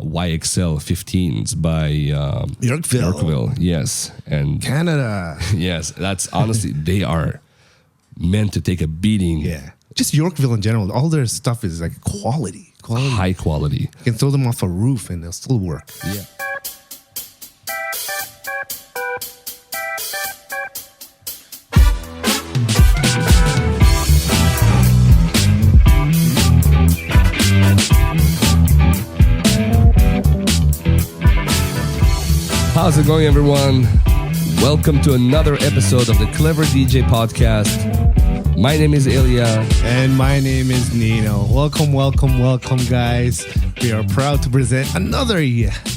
YXL 15s by Yorkville. Yes, and Canada. yes, that's honestly they are meant to take a beating. Yeah. Just Yorkville in general. All their stuff is like quality. High quality. You can throw them off a roof and they'll still work. Yeah. How's it going, everyone? Welcome to another episode of the Clever DJ podcast. My name is Ilya. And my name is Nino. Welcome, guys. We are proud to present another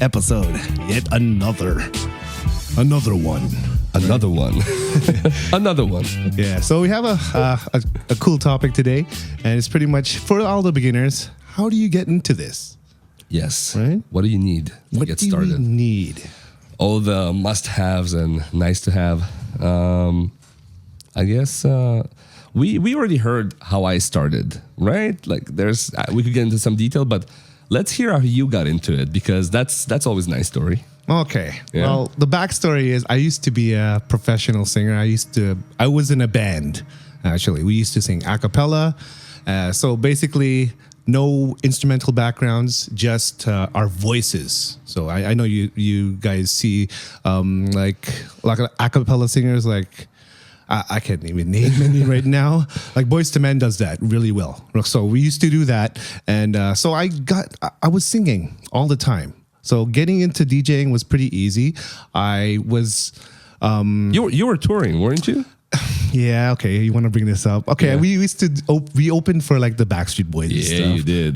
episode. Yet another one. Another one. Another one. Yeah, so we have a cool topic today, and it's pretty much for all the beginners. How do you get into this? Yes. Right? What do you need to get started? What do you need? All the must-haves and nice-to-have. I guess we already heard how I started, right? Like we could get into some detail, but let's hear how you got into it, because that's always a nice story. Okay. Yeah. Well, the backstory is I used to be a professional singer. I was in a band, actually. We used to sing a cappella. So basically, no instrumental backgrounds, just our voices. So I know you guys see like a cappella singers, like I can't even name any right now. Like Boyz II Men does that really well. So we used to do that, and so I was singing all the time. So getting into DJing was pretty easy. I was You were touring, weren't you? yeah, okay. You want to bring this up? Okay, Yeah. we used to we opened for like the Backstreet Boys. and Yeah, stuff. you did.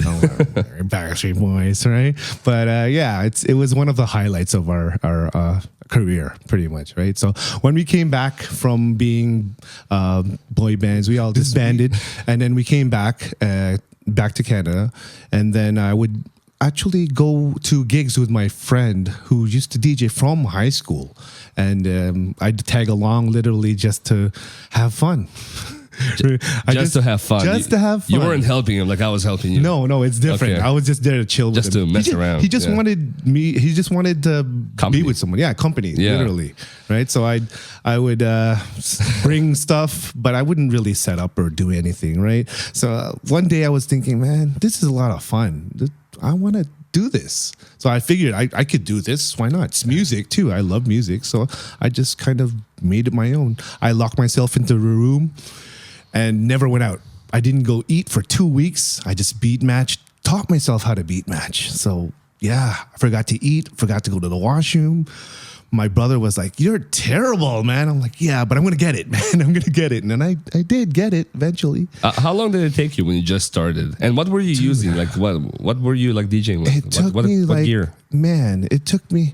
Backstreet Boys, right? But yeah, it was one of the highlights of our career, pretty much, right? So when we came back from being boy bands, we all disbanded, and then we came back to Canada, and then I would actually go to gigs with my friend who used to DJ from high school, and I'd tag along literally just to have fun. Just to have fun. Just to have fun. You weren't helping him like I was helping you. No, it's different. Okay. I was just there to chill Just with him. to mess around. He just Yeah. wanted me. He just wanted to Company. be with someone. Yeah, company. Yeah. Literally, right? So I would bring stuff, but I wouldn't really set up or do anything, right? So one day I was thinking, man, this is a lot of fun. I want to do this. So I figured I could do this. Why not? It's music too. I love music. So I just kind of made it my own. I locked myself into a room and never went out. I didn't go eat for 2 weeks. I just beat matched, taught myself how to beat match. So yeah, I forgot to eat, forgot to go to the washroom. My brother was like, "You're terrible, man." I'm like, "Yeah, but I'm going to get it, man. I'm going to get it." And then I did get it eventually. How long did it take you when you just started? And what were you using? Like what were you like DJing with? It took what me like, gear? man, it took me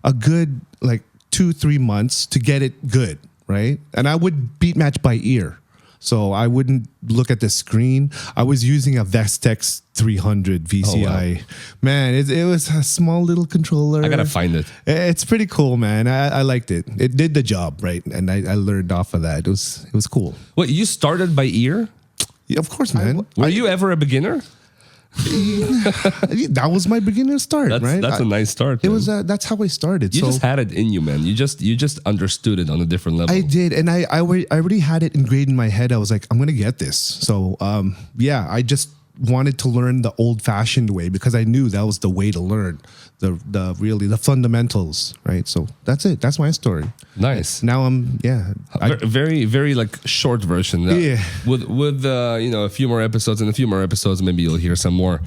a good like 2-3 months to get it good, right? And I would beat match by ear. So I wouldn't look at the screen. I was using a Vestex 300 VCI. Oh, wow. Man, it was a small little controller. I gotta find it. It's pretty cool, man. I liked it. It did the job, right? And I learned off of that. It was cool. Wait, you started by ear? Yeah, of course, man. Were you ever a beginner? That was my beginner start, right? That's a nice start. It man. was that's how I started. You so just had it in you, man. You just understood it on a different level. I did, and I already had it ingrained in my head. I was like, I'm gonna get this. So yeah, I just wanted to learn the old-fashioned way because I knew that was the way to learn the fundamentals, right? So that's it. That's my story. Nice. Now Very, very like short version. Yeah. With a few more episodes, and a few more episodes, maybe you'll hear some more.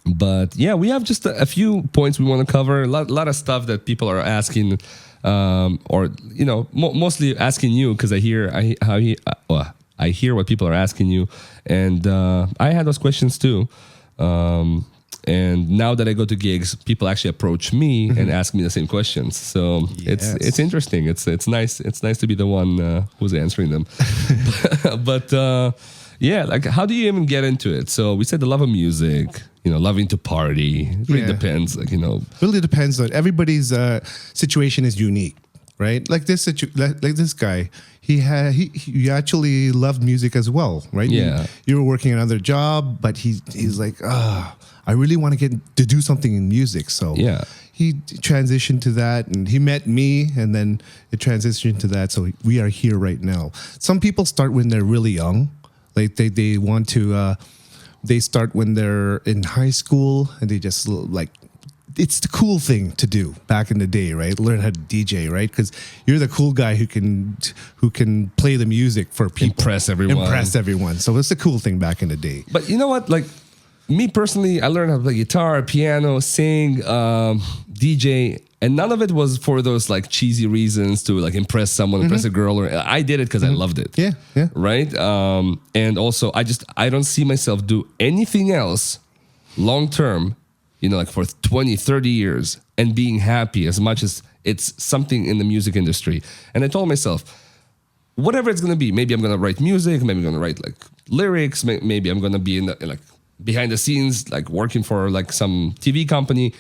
But yeah, we have just a few points we want to cover. A lot of stuff that people are asking, or mostly asking you, because I hear what people are asking you, and I had those questions too. And now that I go to gigs, people actually approach me and ask me the same questions. So Yes. it's interesting. It's nice. It's nice to be the one who's answering them. But yeah, like how do you even get into it? So we said the love of music, loving to party. It really depends. Really depends on everybody's situation is unique, right? Like this guy, he actually loved music as well, right? Yeah. You were working another job, but he's like, I really want to get to do something in music. So Yeah. he transitioned to that, and he met me, and then it transitioned to that. So we are here right now. Some people start when they're really young, like they want to. They start when they're in high school, and they just like. It's the cool thing to do back in the day, right? Learn how to DJ, right? Because you're the cool guy who can play the music for people, Impress everyone. So it's the cool thing back in the day. But you know what? Like me personally, I learned how to play guitar, piano, sing, DJ, and none of it was for those like cheesy reasons to like impress someone, impress a girl. Or I did it because I loved it. Yeah, yeah. Right. And also, I don't see myself do anything else long term. You know, like for 20, 30 years and being happy as much as it's something in the music industry. And I told myself, whatever it's going to be, maybe I'm going to write music, maybe I'm going to write like lyrics, maybe I'm going to be in the, like behind the scenes, like working for like some TV company,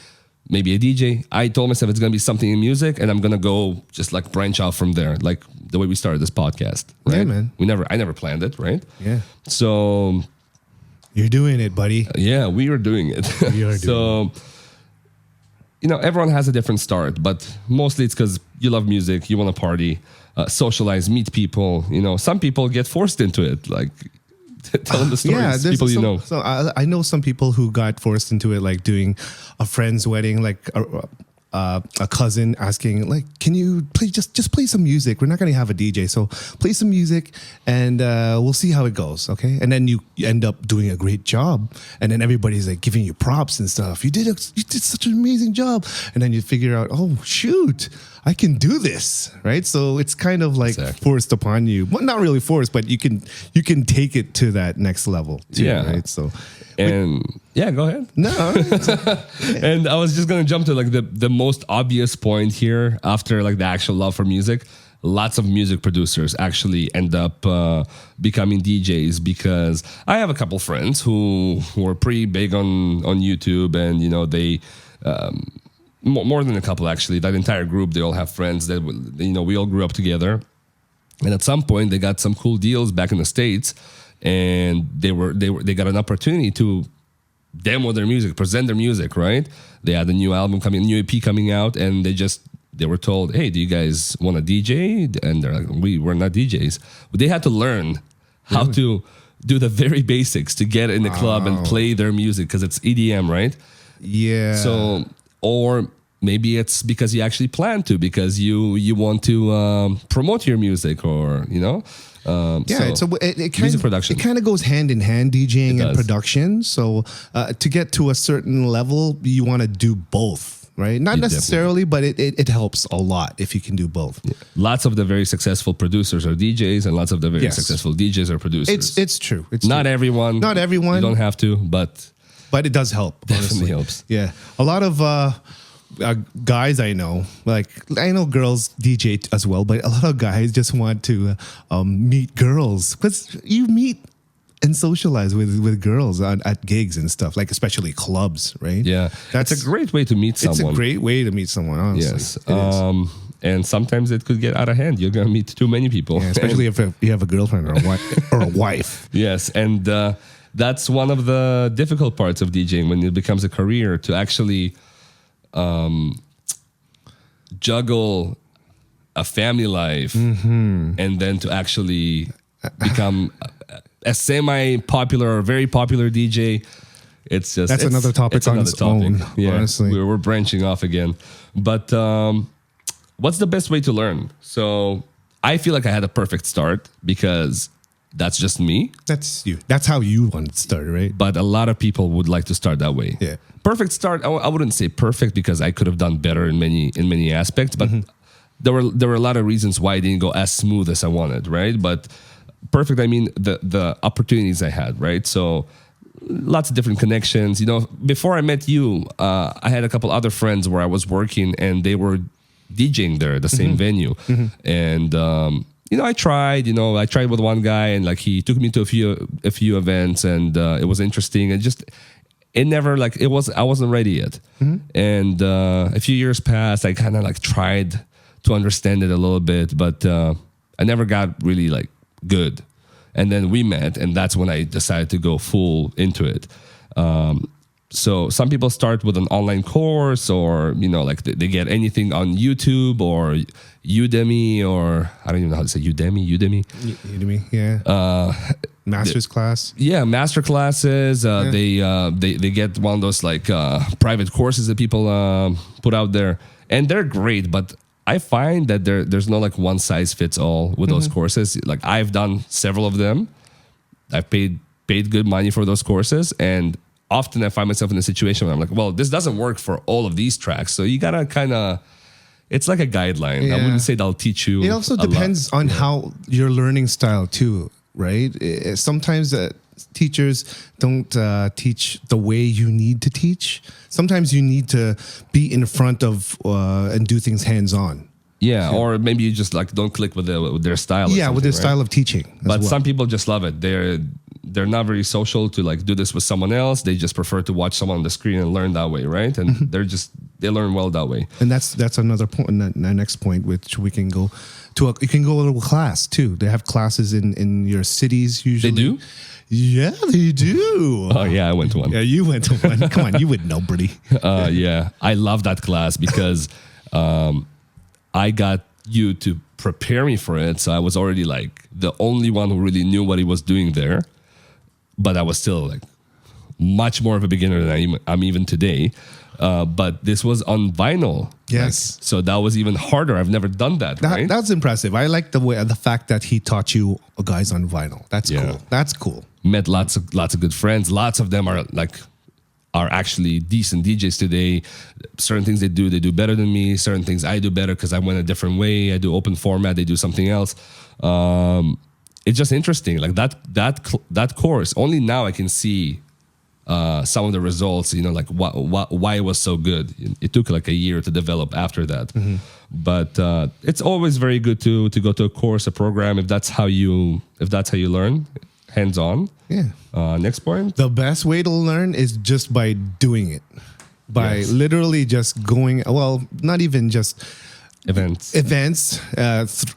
maybe a DJ. I told myself it's going to be something in music and I'm going to go just like branch out from there. Like the way we started this podcast, right? Yeah, man. I never planned it, right? Yeah. So you're doing it, buddy. yeah, we are doing it. We are doing it. You know, everyone has a different start, but mostly it's because you love music, you want to party, socialize, meet people. You know, some people get forced into it, like tell them the stories. Yeah, people you know. So I know some people who got forced into it, like doing a friend's wedding, like a cousin asking, like, can you play just play some music? We're not going to have a DJ, so play some music, and we'll see how it goes, okay? And then you end up doing a great job, and then everybody's like giving you props and stuff. You did such an amazing job, and then you figure out, oh shoot, I can do this, right? So it's kind of like forced upon you. Well, not really forced, but you can take it to that next level too, right? So. And yeah, go ahead. No. And I was just going to jump to like the most obvious point here after like the actual love for music. Lots of music producers actually end up becoming DJs because I have a couple friends who are pretty big on YouTube, and you know they more than a couple actually. That entire group, they all have friends that you know we all grew up together, and at some point they got some cool deals back in the States. And they got an opportunity to demo their music, present their music, right? They had a new album coming, new EP coming out, and they were told, hey, do you guys want to DJ? And they're like, we're not DJs. They had to learn how to do the very basics to get in the club and play their music because it's EDM, right? Yeah. So, or maybe it's because you actually plan to, because you want to promote your music, or you know. Music production. It kind of goes hand in hand, DJing and production. So to get to a certain level, you want to do both, right? Not necessarily, but it helps a lot if you can do both. Yeah. Lots of the very successful producers are DJs, and lots of the very successful DJs are producers. It's true. It's not true. everyone. Not everyone. You don't have to, but it does help. Definitely helps. Yeah, a lot of. Guys I know girls DJ as well, but a lot of guys just want to meet girls, because you meet and socialize with girls at gigs and stuff, like especially clubs, right? Yeah, that's a great way to meet someone. It's a great way to meet someone, honestly. Yes. And sometimes it could get out of hand. You're going to meet too many people. Yeah, especially if you have a girlfriend or a wife. Yes, and that's one of the difficult parts of DJing when it becomes a career, to actually juggle a family life and then to actually become a semi-popular or very popular DJ. It's another topic on its own. Yeah, honestly, we're branching off again. But what's the best way to learn? So I feel like I had a perfect start because that's just me. That's you. That's how you want to start, right? But a lot of people would like to start that way. Yeah. Perfect start. I wouldn't say perfect, because I could have done better in many aspects. But there were a lot of reasons why it didn't go as smooth as I wanted, right? But perfect, I mean the opportunities I had, right? So lots of different connections. You know, before I met you, I had a couple other friends where I was working, and they were DJing there at the same venue, and. You know, I tried with one guy, and like he took me to a few events, and it was interesting. I wasn't ready yet. And a few years passed. I kind of like tried to understand it a little bit, but I never got really like good. And then we met, and that's when I decided to go full into it. So some people start with an online course, or like they get anything on YouTube or Udemy, or I don't even know how to say Udemy. Udemy, yeah. Master's class. Yeah, master classes. They get one of those like private courses that people put out there, and they're great. But I find that there's no like one size fits all with those courses. Like I've done several of them. I've paid good money for those courses, and often I find myself in a situation where I'm like, well, this doesn't work for all of these tracks. So you gotta kind of, it's like a guideline. Yeah. I wouldn't say they'll teach you. It also depends on how your learning style too, right? Sometimes teachers don't teach the way you need to teach. Sometimes you need to be in front of and do things hands-on. Yeah, or maybe you just like don't click with their style. Yeah, with their style of teaching. But some people just love it. They're not very social to like do this with someone else. They just prefer to watch someone on the screen and learn that way, right? And they learn well that way. And that's another point. The next point, which we can go to. You can go to a class too. They have classes in your cities usually. They do? Yeah, they do. Oh yeah, I went to one. Yeah, you went to one. Come on, you would know, Brady. Yeah, I love that class because I got you to prepare me for it. So I was already like the only one who really knew what he was doing there. But I was still like much more of a beginner than I'm even today. But this was on vinyl. Yes. Like, so that was even harder. I've never done that. Right? That's impressive. I like the fact that he taught you guys on vinyl. That's cool. That's cool. Met lots of good friends. Lots of them are actually decent DJs today. Certain things they do better than me. Certain things I do better because I went a different way. I do open format. They do something else. It's just interesting. Like that course. Only now I can see some of the results. Like why it was so good. It took like a year to develop after that. But it's always very good to go to a course, a program, if that's how you learn, hands on. Yeah. Next point. The best way to learn is just by doing it. By literally just going. Well, not even just. Events,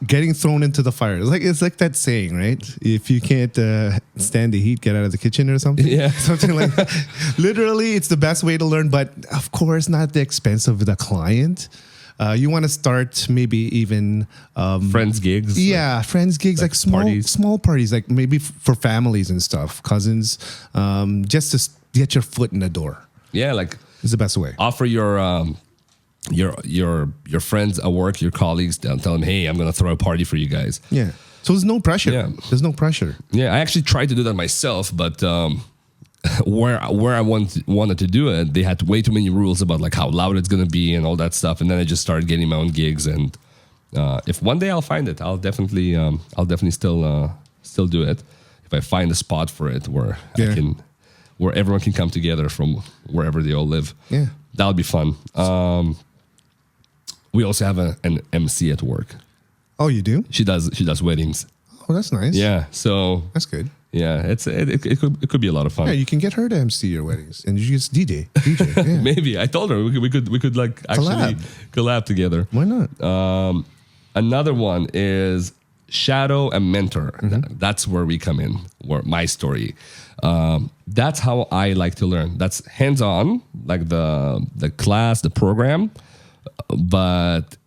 getting thrown into the fire. It's like that saying, right? If you can't stand the heat, get out of the kitchen or something. Yeah, something like that. Literally, it's the best way to learn, but of course, not at the expense of the client. You want to start maybe even friends gigs. Yeah, friends gigs, like small parties, like maybe for families and stuff, cousins, just to get your foot in the door. Yeah, like it's the best way. Offer your friends at work, your colleagues, tell them, hey, I'm gonna throw a party for you guys. Yeah. So there's no pressure. Yeah. There's no pressure. Yeah, I actually tried to do that myself, but where I wanted to do it, they had way too many rules about like how loud it's gonna be and all that stuff. And then I just started getting my own gigs. And if one day I'll find it, I'll definitely still do it. If I find a spot for it where where everyone can come together from wherever they all live. Yeah. That'll be fun. We also have an MC at work. Oh, you do? She does weddings. Oh, that's nice. Yeah, so that's good. Yeah, it could be a lot of fun. Yeah, you can get her to MC your weddings, and you just DJ. Yeah. Maybe I told her we could like actually collab together. Why not? Another one is shadow and mentor. That's where we come in. Where my story. That's how I like to learn. That's hands on, like the class, the program, but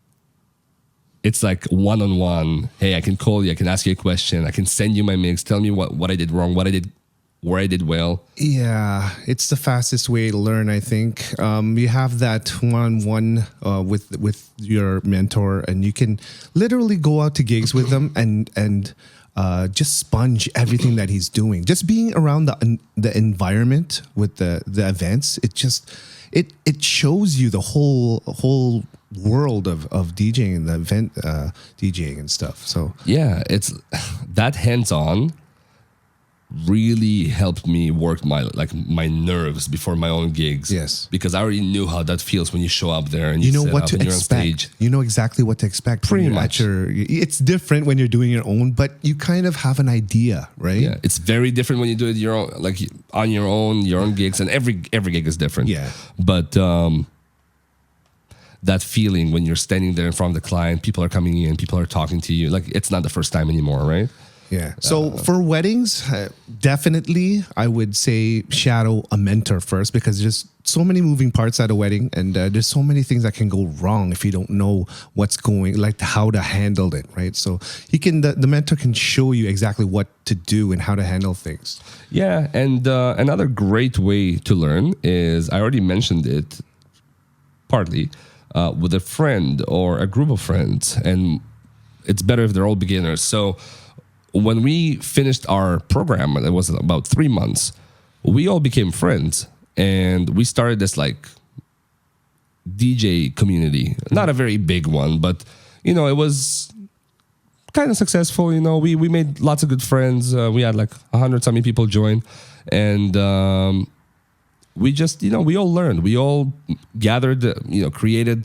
it's like one-on-one. Hey, I can call you. I can ask you a question. I can send you my mix. Tell me what I did wrong, where I did well. Yeah, it's the fastest way to learn, I think. You have that one-on-one with your mentor, and you can literally go out to gigs with them and just sponge everything that he's doing. Just being around the environment with the events, it shows you the whole world of DJing and the event DJing and stuff. So yeah, it's that hands-on really helped me work my nerves before my own gigs. Yes, because I already knew how that feels when you show up there and you know what to expect. You know exactly what to expect. Pretty much. It's different when you're doing your own, but you kind of have an idea, right? Yeah, it's very different when you do it your own, like on your own gigs, and every gig is different. Yeah, but that feeling when you're standing there in front of the client, people are coming in, people are talking to you. Like it's not the first time anymore, right? Yeah. So for weddings, definitely I would say shadow a mentor first, because there's so many moving parts at a wedding, and there's so many things that can go wrong if you don't know what's going, like how to handle it, right? So the mentor can show you exactly what to do and how to handle things. Yeah, and another great way to learn is, I already mentioned it partly, with a friend or a group of friends, and it's better if they're all beginners. So when we finished our program, it was about 3 months, we all became friends, and we started this like DJ community. Not a very big one, but you know, it was kind of successful. You know, we made lots of good friends. We had like 100 something people join, and we just, you know, we all learned. We all gathered, you know, created,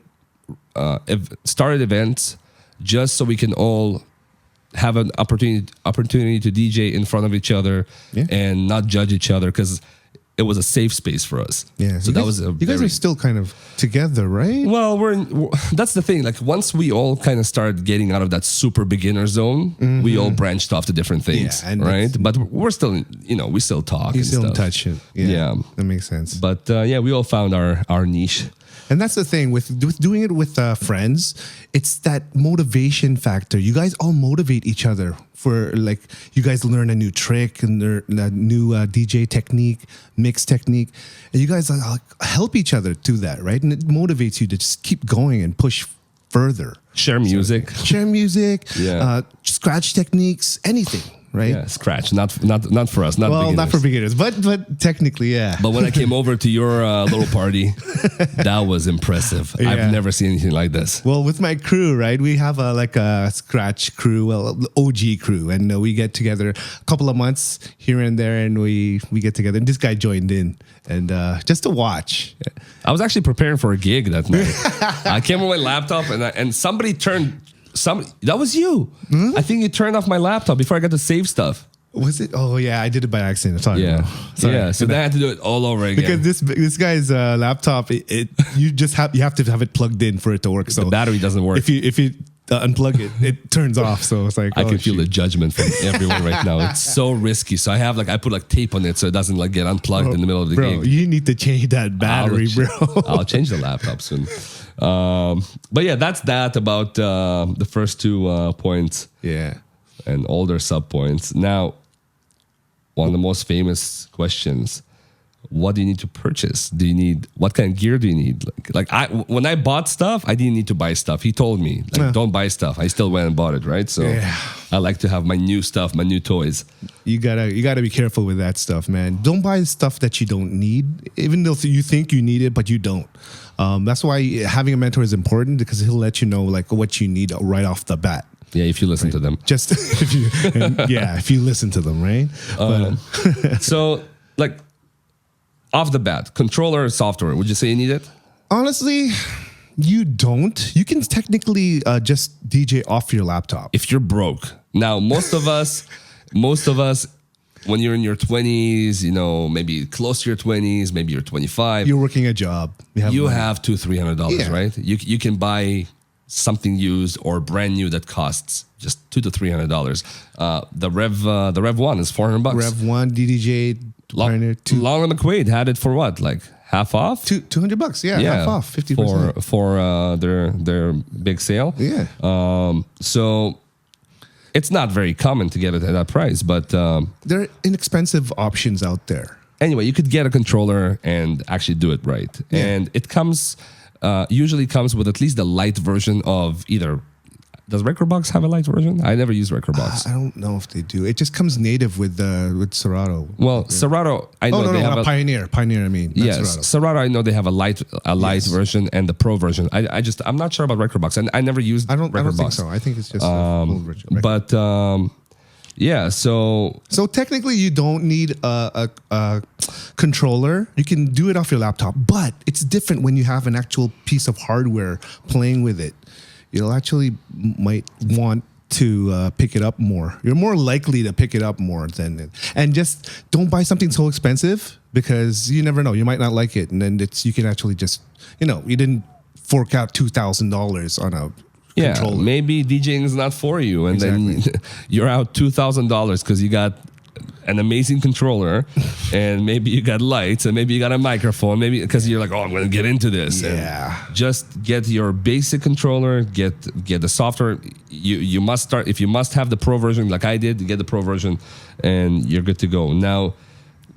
started events just so we can all have an opportunity to DJ in front of each other and not judge each other, because it was a safe space for us. Yeah. So that was you guys are still kind of together, right? Well, that's the thing. Like once we all kind of started getting out of that super beginner zone, we all branched off to different things, right? But we're still, you know, we still talk. You and still stuff. touch it. Yeah. That makes sense. But yeah, we all found our niche. And that's the thing with doing it with friends. It's that motivation factor. You guys all motivate each other for, like, you guys learn a new trick and a new DJ technique, mix technique, and you guys help each other do that, right? And it motivates you to just keep going and push further. Share music, scratch techniques, anything. Right? Yeah, scratch, not for us, not for beginners, but technically, yeah. But when I came over to your little party, that was impressive. Yeah. I've never seen anything like this. Well, with my crew, right, we have a scratch crew, OG crew, and we get together a couple of months here and there, and we get together. And this guy joined in, and just to watch. I was actually preparing for a gig that night. I came with my laptop, and somebody turned. That was you. I think you turned off my laptop before I got to save stuff. Was it? Oh yeah, I did it by accident. Sorry. Yeah. So then I had to do it all over again. Because this guy's laptop, you have to have it plugged in for it to work. So the battery doesn't work. If you unplug it, it turns off. So it's like I can feel the judgment from everyone right now. It's so risky. So I put tape on it so it doesn't get unplugged in the middle of the gig. You need to change that battery, bro. I'll change the laptop soon. But yeah, that's that about the first 2 points. Yeah. And all their sub points. Now, one of the most famous questions: what do you need to purchase? What kind of gear do you need? When I bought stuff, I didn't need to buy stuff. He told me, don't buy stuff. I still went and bought it, right? So I like to have my new stuff, my new toys. You gotta be careful with that stuff, man. Don't buy stuff that you don't need, even though you think you need it, but you don't. That's why having a mentor is important, because he'll let you know what you need right off the bat. Yeah, if you listen to them. Just if you listen to them, right? So off the bat, controller software, would you say you need it? Honestly, you don't. You can technically just DJ off your laptop. If you're broke. Now, most of us, when you're in your 20s, maybe close to your 20s, maybe you're 25. You're working a job. You have $200-$300, right? You can buy something used or brand new that costs just $200 to $300. The Rev 1 is $400. Rev 1 DDJ. Long and McQuaid had it for what, half off? $200, yeah, half off, 50% for their big sale. Yeah. So it's not very common to get it at that price, but there are inexpensive options out there. Anyway, you could get a controller and actually do it right, and it usually comes with at least the light version of either. Does Recordbox have a light version? I never use Recordbox. I don't know if they do. It just comes native with Serato. Well, Serato, I know they have a Pioneer. Pioneer, I mean. Yes, Serato. I know they have a light version and the Pro version. I'm not sure about Recordbox, and I never used Recordbox. I don't think so. I think it's just full version. But yeah, so technically you don't need a controller. You can do it off your laptop, but it's different when you have an actual piece of hardware playing with it. You'll actually might want to pick it up more. You're more likely to pick it up more and just don't buy something so expensive, because you never know. You might not like it, and then you can actually just, you didn't fork out $2,000 on a Yeah, controller. maybe DJing is not for you, and then Exactly. you're out $2,000 because you got an amazing controller, and maybe you got lights, and maybe you got a microphone, maybe because you're like, oh, I'm going to get into this. Yeah. And just get your basic controller, get the software. You must start, if you must have the pro version, like I did, get the pro version, and you're good to go. Now,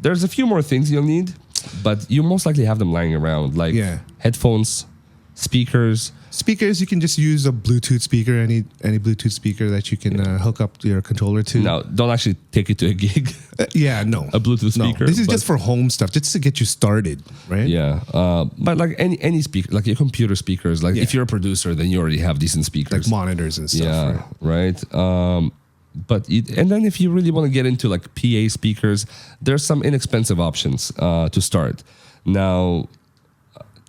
there's a few more things you'll need, but you most likely have them lying around, like headphones, speakers. Speakers, you can just use a Bluetooth speaker, any Bluetooth speaker that you can hook up your controller to. No, don't actually take it to a gig. No. A Bluetooth speaker. No, this is just for home stuff, just to get you started, right? Yeah, but like any speaker, like your computer speakers, like if you're a producer, then you already have decent speakers. Like monitors and stuff. Yeah, right. And then if you really want to get into like PA speakers, there's some inexpensive options to start. Now,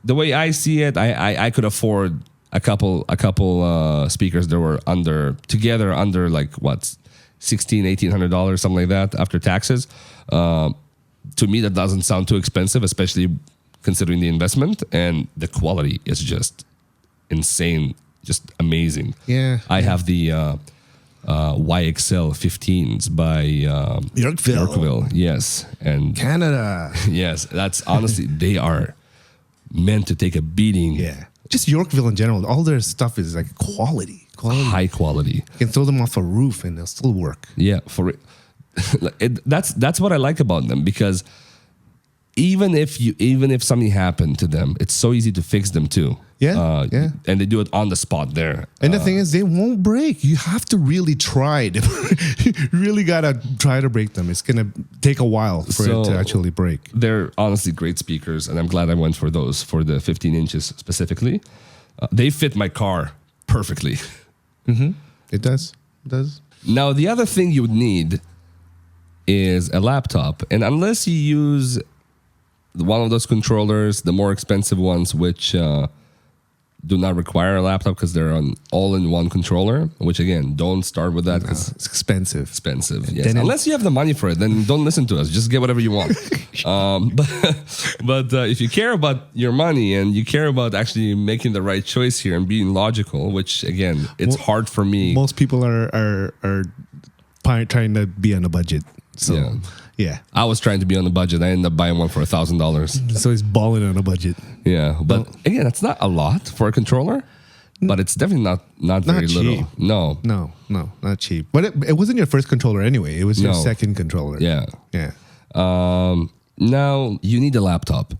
the way I see it, I could afford a couple speakers that were under like what, $1,800, something like that after taxes. To me, that doesn't sound too expensive, especially considering the investment, and the quality is just insane, just amazing. Yeah. I have the YXL 15s by Yorkville. Yes, and Canada. yes, that's honestly they are meant to take a beating. Yeah. Just Yorkville in general. All their stuff is like quality. High quality. You can throw them off a roof and they'll still work. Yeah, that's what I like about them, because even if something happened to them, it's so easy to fix them too. Yeah, And they do it on the spot there. And the thing is, they won't break. You have to really try. You really gotta try to break them. It's gonna take a while for it to actually break. They're honestly great speakers, and I'm glad I went for those, for the 15 inches specifically. They fit my car perfectly. It does. It does. Now, the other thing you would need is a laptop, and unless you use one of those controllers, the more expensive ones, which do not require a laptop because they're an all-in-one controller, which again, don't start with that because It's expensive. expensive. Yes. Unless you have the money for it, then don't listen to us. Just get whatever you want. But if you care about your money and you care about actually making the right choice here and being logical, which again, it's hard for me. Most people are trying to be on a budget. So yeah. I was trying to be on the budget. I ended up buying one for $1,000. So he's balling on a budget. Yeah, but again, that's not a lot for a controller, but it's definitely not very cheap. little. No. No, not cheap. But it wasn't your first controller anyway. It was your second controller. Yeah. Yeah. Now you need a laptop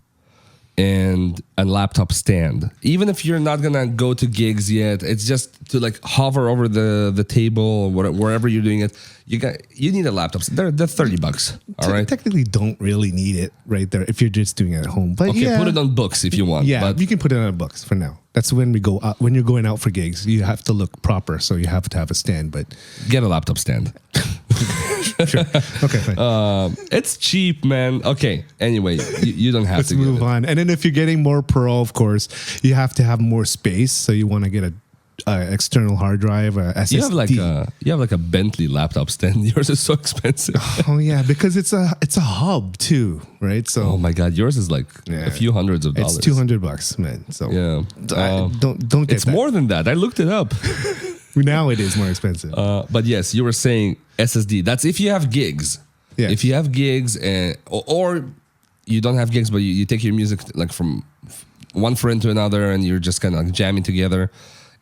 and a laptop stand. Even if you're not gonna go to gigs yet, it's just to like hover over the table or wherever you're doing it. You need a laptop. They're $30. All right. Technically, don't really need it right there if you're just doing it at home. But Okay, put it on books if you want. Yeah, but you can put it on books for now. That's when we go out. When you're going out for gigs, you have to look proper, so you have to have a stand. But get a laptop stand. sure. Okay, fine. It's cheap, man. Okay. Anyway, you don't have Let's to move on. And then if you're getting more pro, of course, you have to have more space. So you want to get a external hard drive, a SSD. You have like a Bentley laptop stand. Yours is so expensive. Oh yeah, because it's a hub too, right? So Oh my God, yours is like a few hundreds of dollars. it's $200, man. So Yeah. don't get It's that. more than that. I looked it up. Now it is more expensive. But yes, you were saying SSD. That's if you have gigs. Yes. If you have gigs or you don't have gigs, but you take your music like from one friend to another and you're just kind of like jamming together,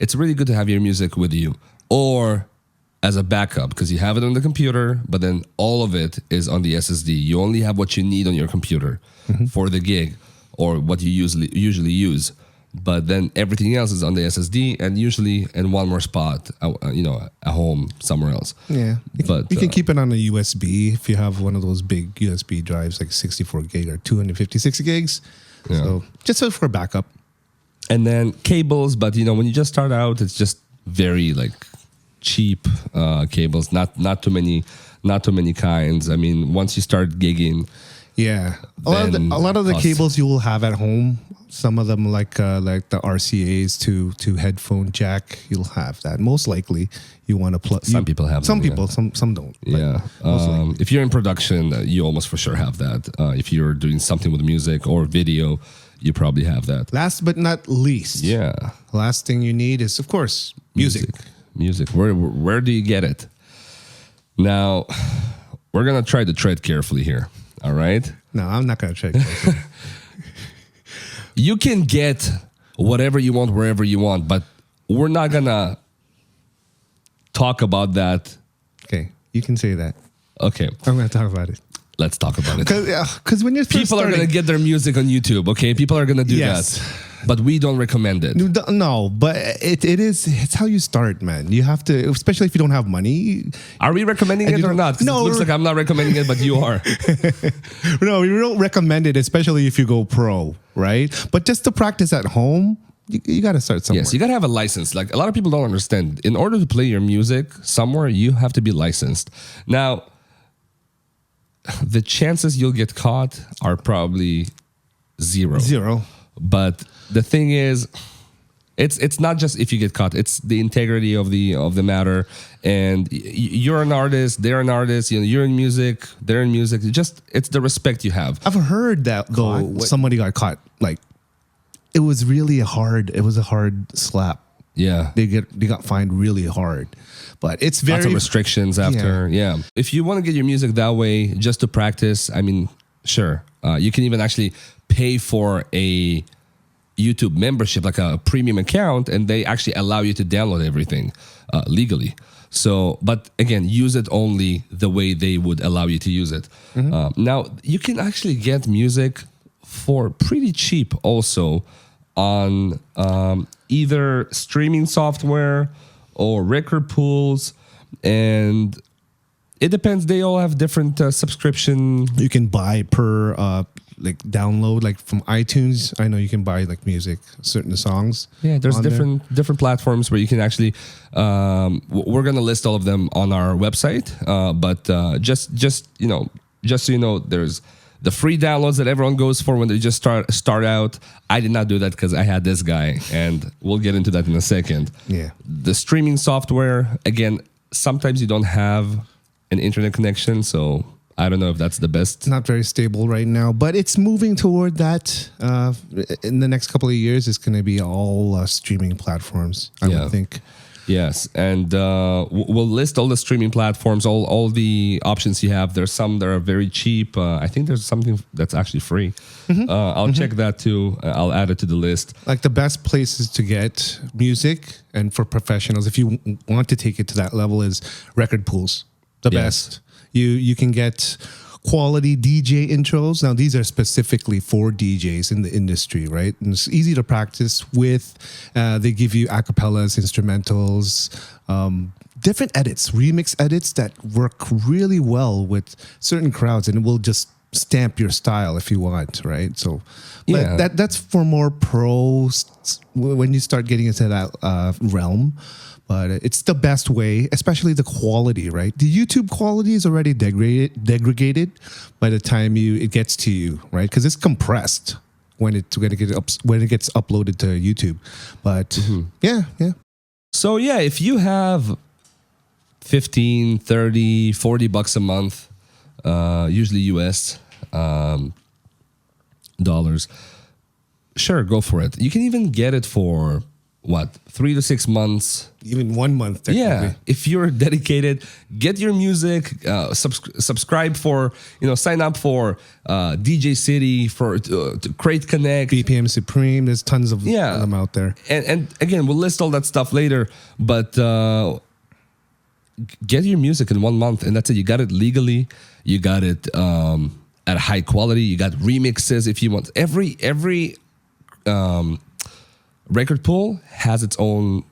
it's really good to have your music with you or as a backup because you have it on the computer, but then all of it is on the SSD. You only have what you need on your computer for the gig or what you usually use. But then everything else is on the SSD and usually in one more spot, at home somewhere else. Yeah, But you can keep it on a USB if you have one of those big USB drives like 64 gig or 256 gigs. Yeah. So just for backup. And then cables, but when you just start out, it's just very like cheap cables. Not too many kinds. I mean, once you start gigging, Yeah, a lot of the cables you will have at home. Some of them like the RCA's to headphone jack. You'll have that. Most likely, you want to plug. Some people have Some them, people, some don't. but yeah. most likely. If you're in production, you almost for sure have that. If you're doing something with music or video, you probably have that. Last but not least, Yeah. last thing you need is, of course, music. Music. Where do you get it? Now, we're gonna try to tread carefully here. All right. No, I'm not gonna check. You can get whatever you want wherever you want, but we're not gonna talk about that. Okay, you can say that. Okay, I'm gonna talk about it. let's talk about it. Because when you're People are gonna get their music on YouTube. Okay, people are gonna do Yes. that, but we don't recommend it. No, but it's how you start, man. You have to, especially if you don't have money. Are we recommending And it you or don't- not? 'Cause No, it looks like I'm not recommending it, but you are. No, we don't recommend it, especially if you go pro, right? But just to practice at home, you got to start somewhere. Yes, you gotta have a license. Like a lot of people don't understand. In order to play your music somewhere, you have to be licensed. Now, the chances you'll get caught are probably zero. Zero. But the thing is, it's not just if you get caught; it's the integrity of the matter. And you're an artist; they're an artist. You know, you're in music; they're in music. It's the respect you have. I've heard that though somebody got caught. Like it was really It was a hard slap. Yeah, They got fined really hard, but it's very lots of restrictions after. Yeah. If you want to get your music that way just to practice, I mean, sure. You can even actually pay for a YouTube membership, like a premium account, and they actually allow you to download everything legally. So, but again, use it only the way they would allow you to use it. Now, you can actually get music for pretty cheap also on either streaming software or record pools, and it depends. They all have different subscription. you can buy per like download, like from iTunes. I know you can buy like music, certain songs. Yeah, there's on there. different platforms where you can actually. We're gonna list all of them on our website, but just so you know, there's the free downloads that everyone goes for when they just start out. I did not do that because I had this guy, and we'll get into that in a second. Yeah. The streaming software, again, sometimes you don't have an internet connection, so I don't know if that's the best. It's not very stable right now, but it's moving toward that. In the next couple of years, it's going to be all streaming platforms, I Yeah. would think. Yes, and we'll list all the streaming platforms, all the options you have. There's some that are very cheap. I think there's something that's actually free. I'll check that too. I'll add it to the list. Like the best places to get music and for professionals, if you want to take it to that level, is record pools. The Yes. best. You can get quality DJ intros. Now, these are specifically for DJs in the industry, right? And it's easy to practice with. They give you acapellas, instrumentals, different edits, remix edits that work really well with certain crowds, and it will just stamp your style if you want, right? So, but Yeah. that's for more pros when you start getting into that realm. But it's the best way, especially the quality, right? The YouTube quality is already degraded by the time it gets to you, right? Because it's compressed when it gets uploaded to YouTube. But yeah. So yeah, if you have 15, 30, 40 bucks a month, usually US dollars, sure, go for it. You can even get it for 3 to 6 months. Even 1 month, technically. Yeah, if you're dedicated, get your music, subscribe for, sign up for DJ City, for Crate Connect. BPM Supreme, there's tons of them out there. And again, we'll list all that stuff later, but get your music in 1 month, and that's it. You got it legally. You got it at high quality. You got remixes if you want. Every record pool has its own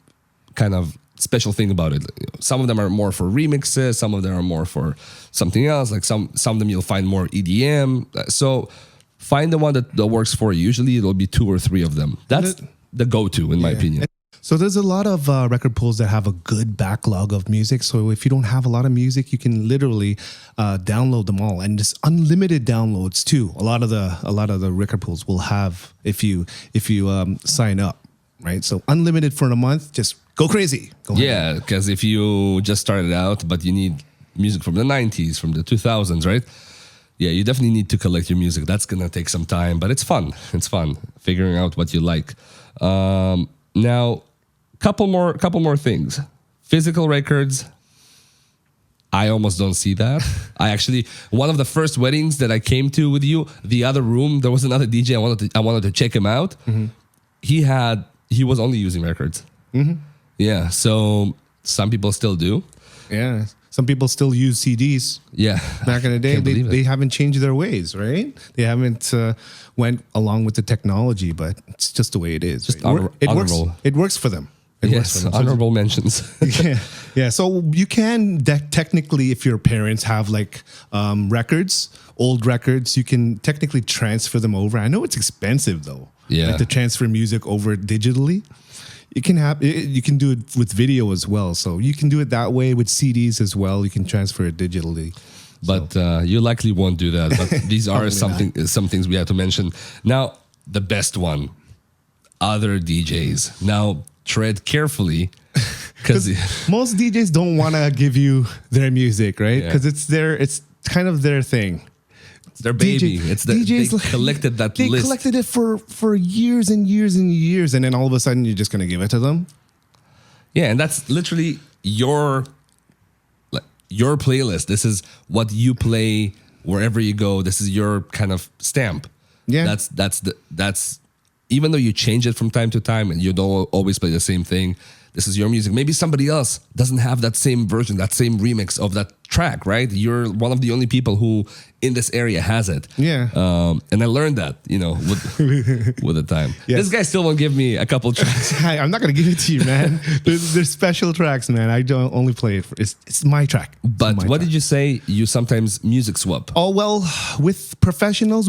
kind of special thing about it. Some of them are more for remixes, some of them are more for something else. Like some of them you'll find more EDM. So find the one that works for you. Usually it'll be 2 or 3 of them. That's the go-to in my opinion. So there's a lot of record pools that have a good backlog of music. So if you don't have a lot of music, you can literally download them all, and just unlimited downloads too. A lot of the record pools will have if you sign up, right? So unlimited for a month, just go crazy. Go ahead. Yeah, because if you just started out, but you need music from the 90s, from the 2000s, right? Yeah, you definitely need to collect your music. That's gonna take some time, but it's fun. It's fun figuring out what you like. Now, couple more things. Physical records. I almost don't see that. I actually, one of the first weddings that I came to with you, the other room, there was another DJ. I wanted to check him out. He was only using records. Yeah, so some people still do. Yeah. Some people still use CDs. Yeah. Back in the day, they haven't changed their ways, right? They haven't went along with the technology, but it's just the way it is. Just right? It works for them. Yes, honorable mentions. Yeah. So you can technically, if your parents have like records, old records, you can technically transfer them over. I know it's expensive though. Yeah. Like to transfer music over digitally. You can do it with video as well. So you can do it that way with CDs as well. You can transfer it digitally. But you likely won't do that. But these are some things we have to mention. Now, the best one, other DJs. Now, tread carefully. Because most DJs don't want to give you their music, right? Because it's kind of their thing. It's their baby. DJs they collected that they list. They collected it for years and years and years. And then all of a sudden, you're just going to give it to them. Yeah, and that's literally your playlist. This is what you play wherever you go. This is your kind of stamp. Yeah. That's even though you change it from time to time and you don't always play the same thing, this is your music. Maybe somebody else doesn't have that same version, that same remix of that track, right? You're one of the only people who in this area has it. Yeah. And I learned that, with the time. Yes. This guy still won't give me a couple tracks. I'm not going to give it to you, man. There's special tracks, man. I don't only play it. It's my track. But what did you say? You sometimes music swap. Oh, well, with professionals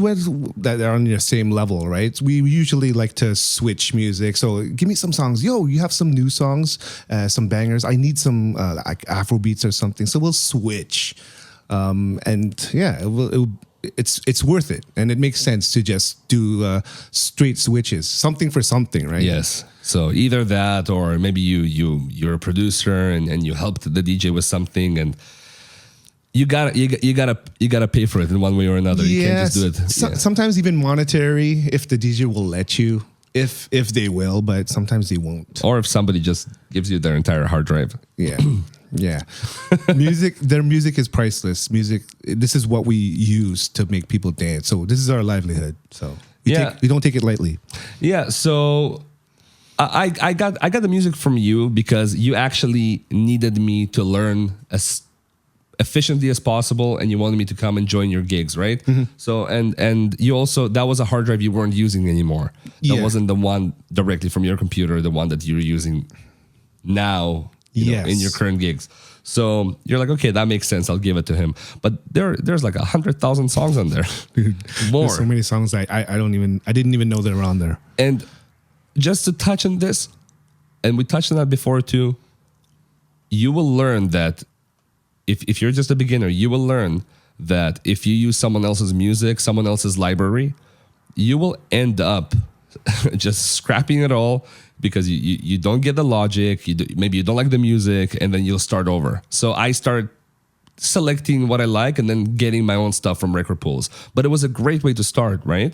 that are on your same level, right? We usually like to switch music. So give me some songs. Yo, you have some new songs, some bangers. I need some like Afro beats or something. So we'll switch. And yeah, it's worth it. And it makes sense to just do straight switches, something for something, right? Yes. So either that, or maybe you're a producer and you helped the DJ with something, and you gotta pay for it in one way or another. You can't just do it. Sometimes even monetary, if the DJ will let you, if they will, but sometimes they won't. Or if somebody just gives you their entire hard drive. Yeah. Yeah. Their music is priceless. This is what we use to make people dance. So this is our livelihood. So we don't take it lightly. Yeah. So I got the music from you because you actually needed me to learn as efficiently as possible, and you wanted me to come and join your gigs, right? So and you also, that was a hard drive you weren't using anymore. That wasn't the one directly from your computer, the one that you're using now. In your current gigs. So you're like, okay, that makes sense. I'll give it to him. But there's like 100,000 songs on there. Dude, more. There's so many songs I didn't even know they were on there. And just to touch on this, and we touched on that before too, you will learn that if you're just a beginner, you will learn that if you use someone else's music, someone else's library, you will end up just scrapping it all, because you don't get the logic, maybe you don't like the music, and then you'll start over. So I started selecting what I like and then getting my own stuff from record pools. But it was a great way to start, right?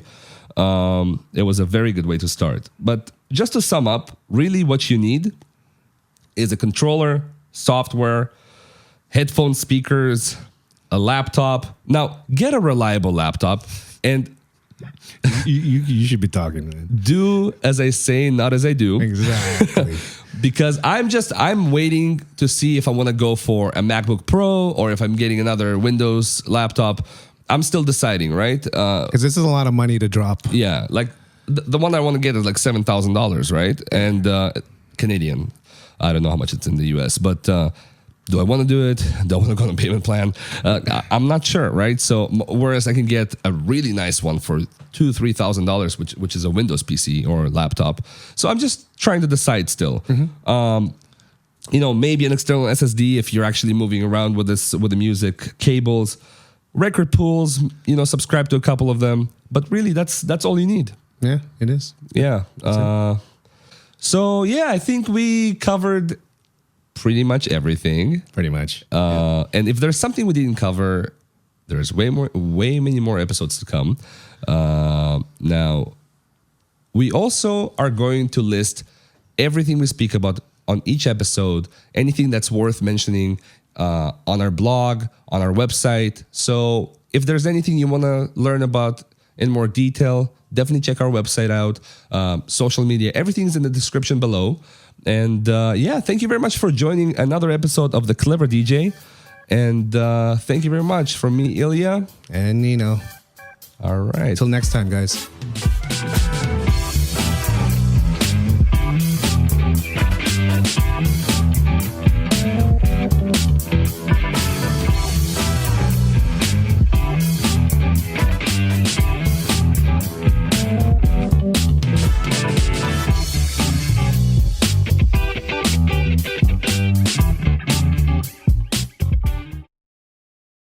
It was a very good way to start. But just to sum up, really what you need is a controller, software, headphone speakers, a laptop. Now, get a reliable laptop and you should be talking, man. Do as I say, not as I do. Exactly. Because I'm waiting to see if I want to go for a MacBook Pro or if I'm getting another Windows laptop. I'm still deciding, right? Because this is a lot of money to drop. Yeah, like the one I want to get is like $7,000, right? And Canadian. I don't know how much it's in the US, but do I want to do it? Do I want to go on a payment plan? I'm not sure, right? So whereas I can get a really nice one for $2,000-$3,000, which is a Windows PC or laptop. So I'm just trying to decide still. Maybe an external SSD if you're actually moving around with the music, cables, record pools. Subscribe to a couple of them. But really, that's all you need. Yeah, it is. Yeah. So yeah, I think we covered pretty much everything. Pretty much. And if there's something we didn't cover, There's way many more episodes to come. Now, we also are going to list everything we speak about on each episode, anything that's worth mentioning on our blog, on our website. So if there's anything you want to learn about in more detail, definitely check our website out, social media, everything's in the description below. And thank you very much for joining another episode of The Clever DJ. And thank you very much from me, Ilya. And Nino. All right. Till next time, guys.